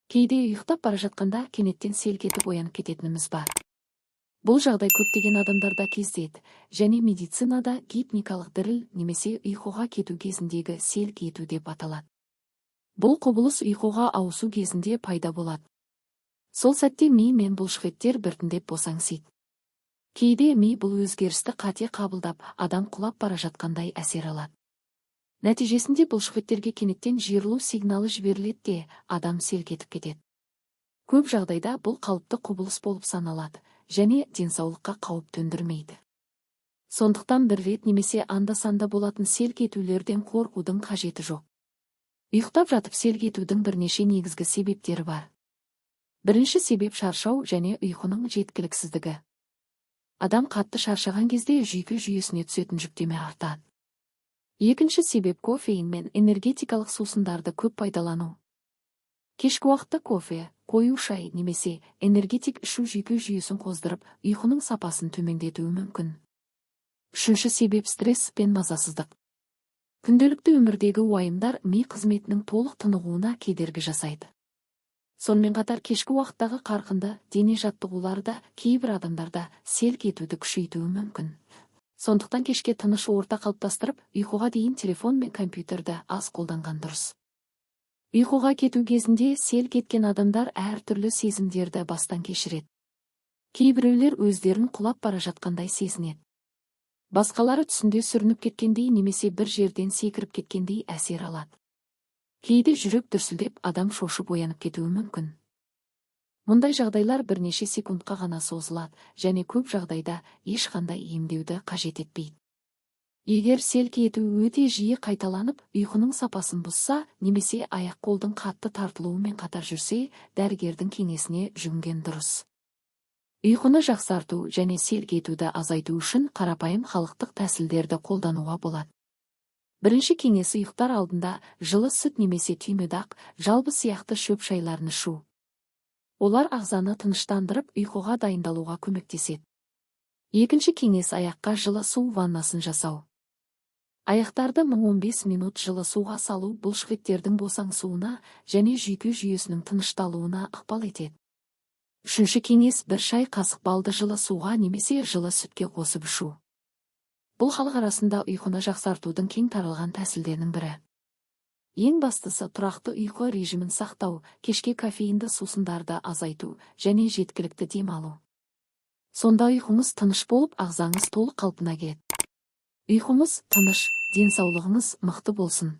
Кейде ұйықтап бара жатқанда кенеттен селк етіп оянып кететініміз бар. Бұл жағдай көптеген адамдарда кездеседі, және медицинада гипникалық діріл немесе ұйқыға кету кезіндегі селк ету деп аталады. Бұл құбылыс ұйқыға ауысу кезінде пайда болады. Сол сәтте ми мен бұлшықеттер біртіндеп босаңсиды. Кейде ми бұл өзгерісті қате қабылдап, адам құлап бара жатқандай әсер алады. Нәтижесінде бұлшықеттерге кенеттен жиырылу сигналы жіберіледі де, адам селк етіп кетеді. Көп жағдайда бұл қалыпты құбылыс болып саналады, және денсаулыққа қауіп төндірмейді. Сондықтан бір рет немесе анда-санда болатын селк етулерден қорқудың қажеті жоқ. Ұйықтап жатып селк етудің бірнеше негізгі себептері бар. Бірінші себеп шаршау және ұйқының жеткіліксіздігі. Адам қатты шаршаған кезде жүйке жүйесіне түсетін жүктеме артады. Екінші себеп кофеин мен энергетикалық сусындарды көп пайдалану. Кешкі уақытта кофе, қою шай немесе энергетик ішу жүйке жүйесін қоздырып, ұйқының сапасын төмендетуі мүмкін. Үшінші себеп стресс пен мазасыздық. Күнделікті өмірдегі уайымдар ми қызметінің толық тынығуына кедергі жасайды. Сонымен қатар кешкі уақыттағы қарқынды дене жаттығуларда кейбір адамдарда селк етуді күшейтуі мүмкін. Сондықтан кешке тыныш орта қалыптастырып, ұйқыға дейін телефон мен компьютерді аз қолданған дұрыс. Ұйқыға кету кезінде селк еткен адамдар әртүрлі сезімдерді бастан кешіреді. Кейбіреулер өздерін құлап бара жатқандай сезінеді. Басқалары түсінде сүрініп кеткендей немесе бір жерден секіріп кеткендей әсер алады. Кейде жүрек дүрсілдеп, адам шошып оянып кетуі мүмкін. Мұндай жағдайлар бірнеше секундқа ғана созылады, және көп жағдайда ешқандай емдеуді қажет етпейді. Егер селк ету өте жиі қайталанып, ұйқының сапасын бұзса, немесе аяқ-қолдың қатты тартылуымен қатар жүрсе, дәрігердің кеңесіне жүгінген дұрыс. Ұйқыны жақсарту және селк етуді азайту үшін қарапайым халықтық тәсілдерді қолдануға болады. Бірінші кеңесі ұйықтар алдында жылы сүт немесе түймедақ, жалбы сияқты шөп шайларын ішу. Олар ағзаны тыныштандырып, ұйқыға дайындалуға көмектеседі. Екінші кеңес аяққа жылы су ваннасын жасау. Аяқтарды 15 минут жылы суға салу бұлшықеттердің босаңсуына және жүйке жүйесінің тынышталуына ықпал етеді. Үшінші кеңес бір шай қасық балды жылы суға немесе жылы сүтке қосып ішу. Бұл халық арасында ұйқыны жақсартудың кең таралған тәсілдерінің бірі. Ең бастысы тұрақты ұйқы режимін сақтау, кешке кофеинді сусындарды азайту және жеткілікті демалу. Сонда ұйқыңыз тыныш болып, ағзаңыз толық қалпына келеді. Ұйқыңыз тыныш, денсаулығыңыз мықты болсын.